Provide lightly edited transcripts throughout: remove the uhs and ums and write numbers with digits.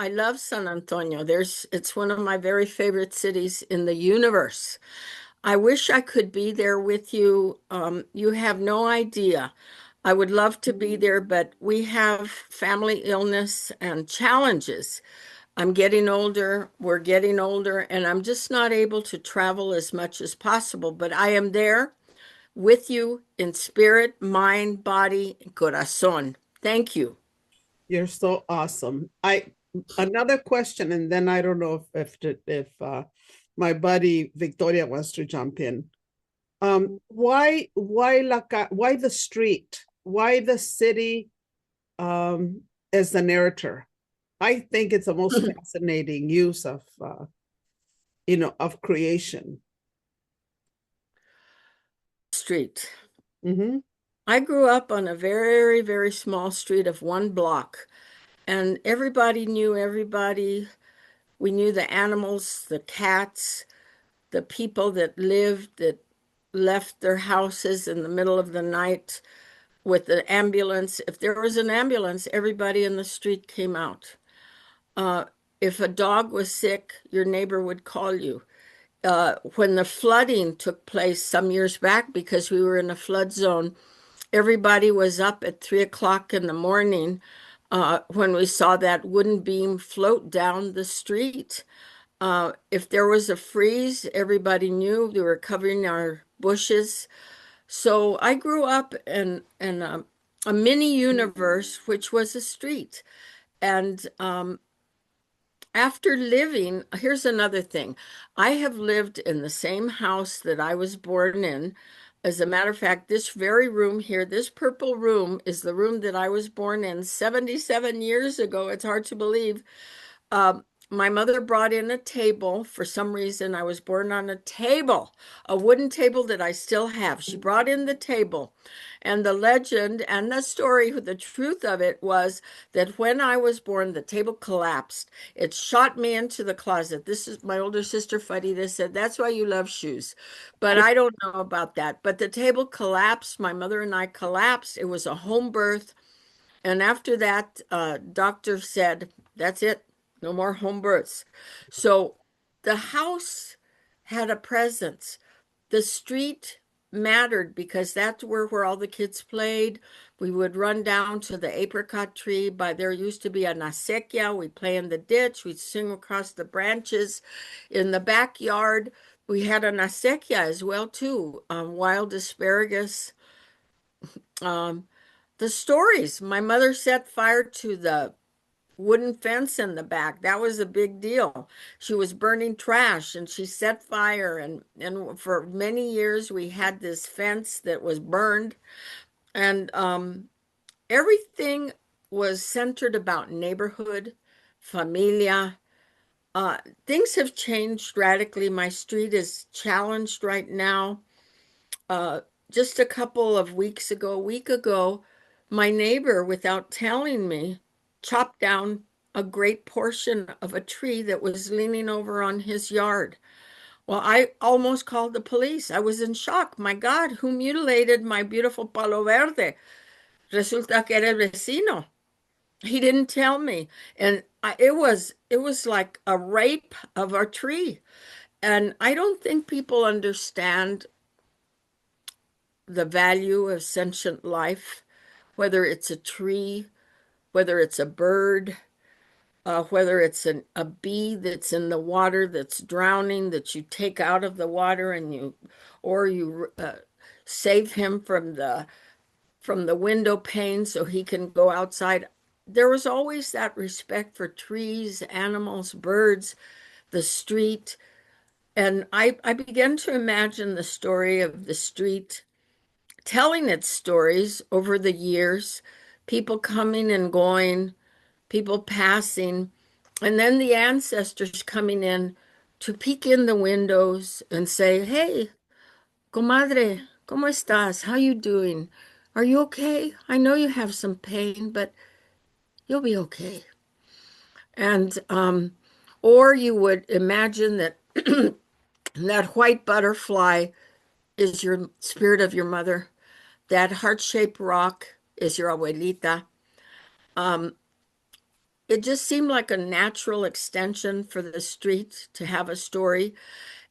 I love San Antonio. It's one of my very favorite cities in the universe. I wish I could be there with you. You have no idea. I would love to be there, but we have family illness and challenges. I'm getting older, we're getting older, and I'm just not able to travel as much as possible. But I am there with you in spirit, mind, body, corazón. Thank you. You're so awesome. I Another question, and then I don't know if my buddy Victoria wants to jump in. Why the street? Why the city as the narrator? I think it's the most fascinating use of of creation. Street. Mm-hmm. I grew up on a very, very small street of one block, and everybody knew everybody. We knew the animals, the cats, the people that left their houses in the middle of the night with the ambulance. If there was an ambulance, everybody in the street came out. Uh, if a dog was sick, your neighbor would call you. When the flooding took place some years back, because we were in a flood zone, everybody was up at 3 o'clock in the morning when we saw that wooden beam float down the street. If there was a freeze, everybody knew we were covering our bushes. So I grew up in a mini universe, which was a street. And after living, here's another thing. I have lived in the same house that I was born in. As a matter of fact, this very room here, this purple room, is the room that I was born in 77 years ago. It's hard to believe. My mother brought in a table. For some reason, I was born on a table, a wooden table that I still have. She brought in the table. And the legend and the story, the truth of it was that when I was born, the table collapsed. It shot me into the closet. This is my older sister, Farida, said, "That's why you love shoes." But I don't know about that. But the table collapsed. My mother and I collapsed. It was a home birth. And after that, doctor said, "That's it. No more home births." So the house had a presence. The street mattered because that's where all the kids played. We would run down to the apricot tree. By there used to be a nasequia. We'd play in the ditch. We'd swing across the branches. In the backyard, we had a nasequia as well too. Wild asparagus. Um, the stories. My mother set fire to the wooden fence in the back. That was a big deal. She was burning trash and she set fire, and for many years we had this fence that was burned, and everything was centered about neighborhood, familia. Uh, Things have changed radically. My street is challenged right now. Uh, just a couple of weeks ago, a week ago, my neighbor, without telling me, chopped down a great portion of a tree that was leaning over on his yard. Well, I almost called the police. I was in shock. My God, who mutilated my beautiful palo verde? Resulta que era el vecino. He didn't tell me. And it was like a rape of a tree. And I don't think people understand the value of sentient life, whether it's a tree, whether it's a bird, whether it's a bee that's in the water that's drowning, that you take out of the water and you save him from the window pane so he can go outside. There was always that respect for trees, animals, birds, the street. And I began to imagine the story of the street telling its stories over the years, people coming and going, people passing, and then the ancestors coming in to peek in the windows and say, "Hey, comadre, ¿cómo estás? How you doing? Are you okay? I know you have some pain, but you'll be okay." And or you would imagine that that white butterfly is your spirit of your mother. That heart-shaped rock is your abuelita. Um, it just seemed like a natural extension for the street to have a story.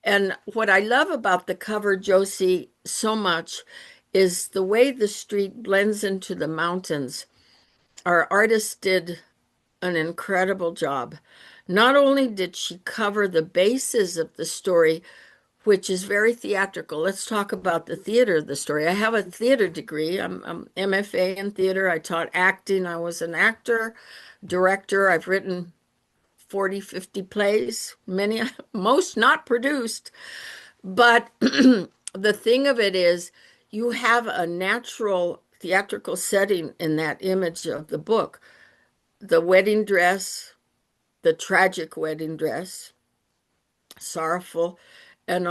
And what I love about the cover, Josie, so much is the way the street blends into the mountains. Our artist did an incredible job. Not only did she cover the bases of the story, which is very theatrical. Let's talk about the theater of the story. I have a theater degree. I'm MFA in theater. I taught acting. I was an actor, director. I've written 40, 50 plays, many, most not produced. But the thing of it is, you have a natural theatrical setting in that image of the book. The wedding dress, the tragic wedding dress, sorrowful, and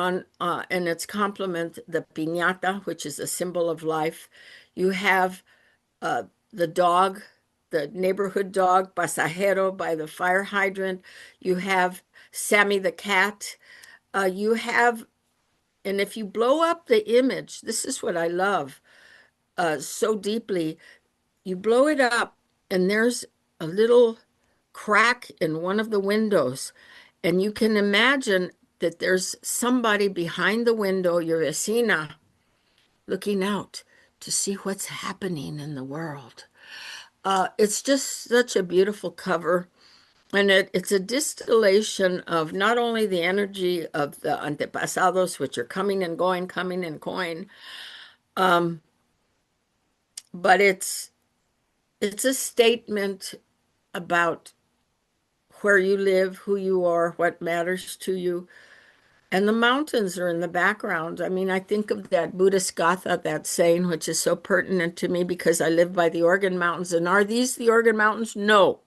its complement, the piñata, which is a symbol of life. You have uh, the dog, the neighborhood dog, Pasajero by the fire hydrant. You have Sammy the cat. You have, and if you blow up the image, this is what I love so deeply. You blow it up, and there's a little crack in one of the windows, and you can imagine that there's somebody behind the window, your vecina, looking out to see what's happening in the world. It's just such a beautiful cover. And it's a distillation of not only the energy of the antepasados, which are coming and going, um, but it's a statement about where you live, who you are, what matters to you. And the mountains are in the background. I mean, I think of that Buddhist Gatha, that saying, which is so pertinent to me because I live by the Organ Mountains. And are these the Organ Mountains? No.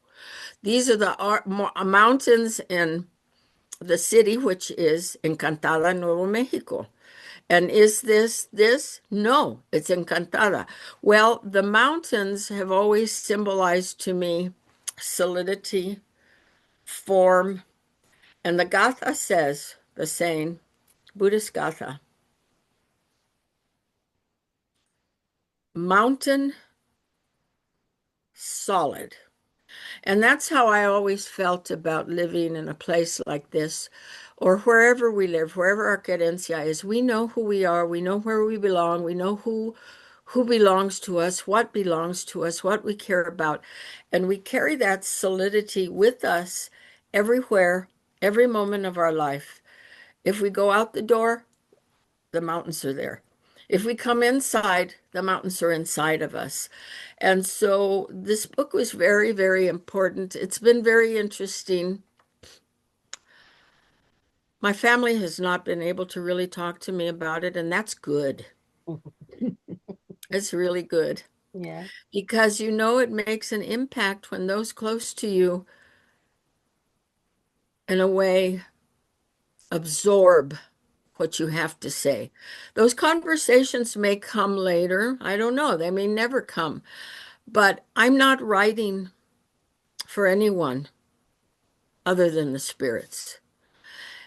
These are the mountains in the city, which is Encantada, Nuevo Mexico. And is this? No, it's Encantada. Well, the mountains have always symbolized to me solidity, form. And the Gatha says, the saying, Buddhist Gatha, mountain solid. And that's how I always felt about living in a place like this or wherever we live, wherever our querencia is. We know who we are, we know where we belong, we know who belongs to us, what belongs to us, what we care about. And we carry that solidity with us everywhere, every moment of our life. If we go out the door, the mountains are there. If we come inside, the mountains are inside of us. And so this book was very, very important. It's been very interesting. My family has not been able to really talk to me about it, and that's good. It's really good Yeah. because you know it makes an impact when those close to you, in a way, absorb what you have to say. Those conversations may come later. I don't know. They may never come. But I'm not writing for anyone other than the spirits.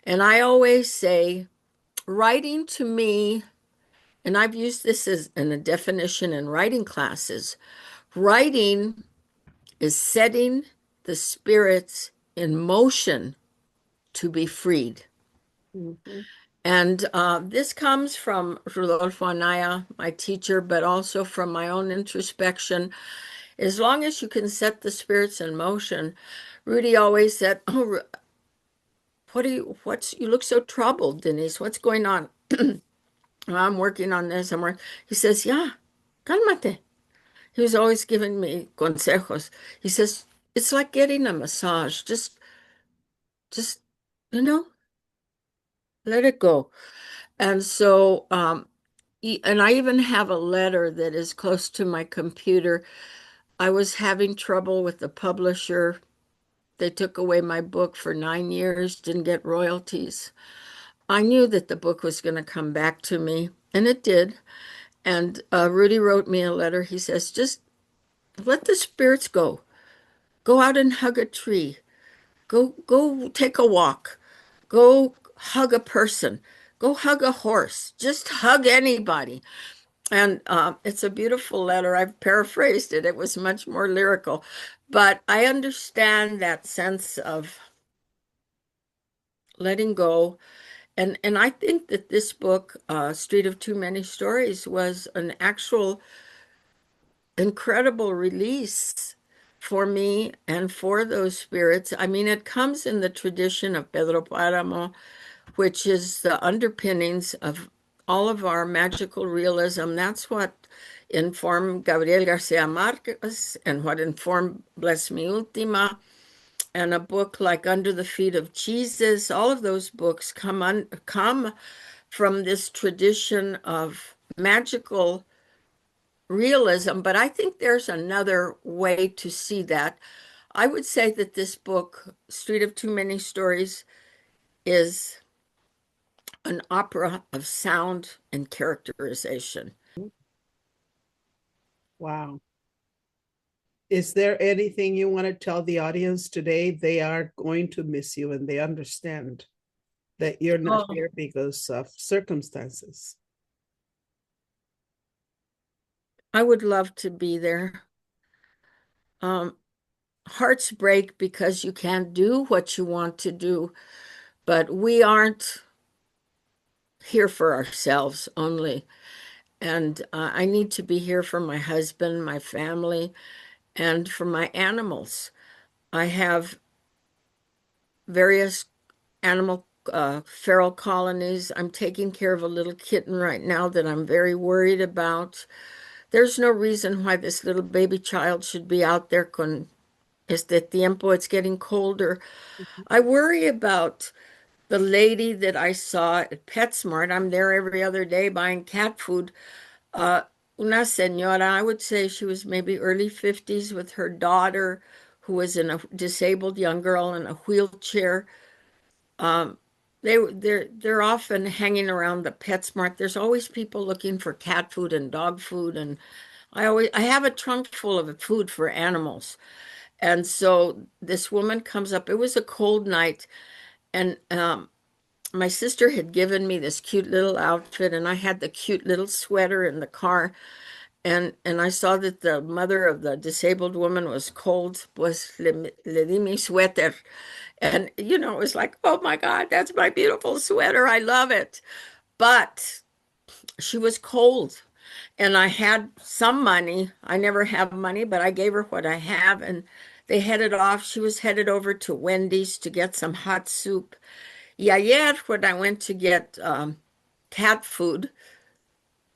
And I always say, writing to me, and I've used this as in a definition in writing classes, writing is setting the spirits in motion to be freed. Mhm. And this comes from Rodolfo Anaya, my teacher, but also from my own introspection. As long as you can set the spirits in motion, Rudy always said, "Oh, you look so troubled, Denise. What's going on?" I'm working on this. He says, "Yeah, cálmate." He was always giving me consejos. He says, "It's like getting a massage. Just, you know, let it go." And so, and I even have a letter that is close to my computer. I was having trouble with the publisher. They took away my book for 9 years, didn't get royalties. I knew that the book was going to come back to me, and it did. And Rudy wrote me a letter. He says, just let the spirits go. Go out and hug a tree. Go take a walk. Go hug a person. Go hug a horse. Just hug anybody. And it's a beautiful letter. I've paraphrased it. It was much more lyrical. But I understand that sense of letting go. And I think that this book, Street of Too Many Stories, was an actual incredible release for me and for those spirits. I mean, it comes in the tradition of Pedro Páramo, which is the underpinnings of all of our magical realism. That's what informed Gabriel Garcia Marquez and what informed Bless Me Ultima and a book like Under the Feet of Jesus. All of those books come from this tradition of magical realism, but I think there's another way to see that. I would say that this book, Street of Too Many Stories, is an opera of sound and characterization. Wow. Is there anything you want to tell the audience today? They are going to miss you and they understand that you're not Oh, here because of circumstances. I would love to be there. Um, Hearts break because you can't do what you want to do, but we aren't here for ourselves only. And I need to be here for my husband, my family, and for my animals. I have various animal feral colonies. I'm taking care of a little kitten right now that I'm very worried about. There's no reason why this little baby child should be out there con este tiempo. It's getting colder. I worry about the lady that I saw at PetSmart. I'm there every other day buying cat food. Uh, una señora, I would say she was maybe early 50s with her daughter, who was in a disabled young girl in a wheelchair. Um, they're often hanging around the PetSmart. There's always people looking for cat food and dog food, and I have a trunk full of food for animals. And so this woman comes up. It was a cold night, and my sister had given me this cute little outfit, and I had the cute little sweater in the car. And I saw that the mother of the disabled woman was cold, pues le di mi suéter. And, it was like, oh my God, that's my beautiful sweater. I love it. But she was cold. And I had some money. I never have money, but I gave her what I have. And they headed off. She was headed over to Wendy's to get some hot soup. Yeah, yet when I went to get cat food,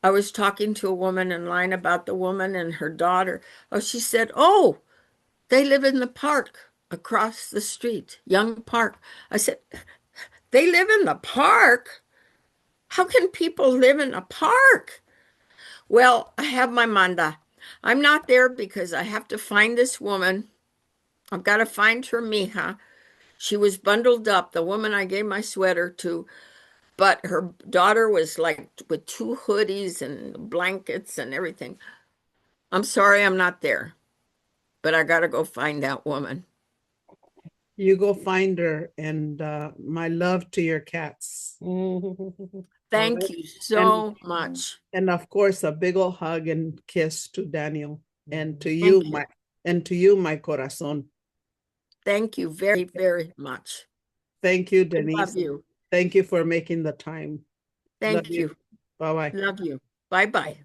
I was talking to a woman in line about the woman and her daughter. Oh, she said, oh, they live in the park across the street, Young Park. I said, they live in the park? How can people live in a park? Well, I have my manda. I'm not there because I have to find this woman. I've got to find her mija. She was bundled up, the woman I gave my sweater to, but her daughter was like with two hoodies and blankets and everything. I'm sorry I'm not there, but I got to go find that woman. You go find her and my love to your cats. All Thank right. you And so much. and of course a big old hug and kiss to Daniel and to you, Thank you. my corazón. Thank you very, very much. Thank you, I love Denise. you. Thank you for making the time. Love Thank you. you. Bye bye. Love you. Bye bye.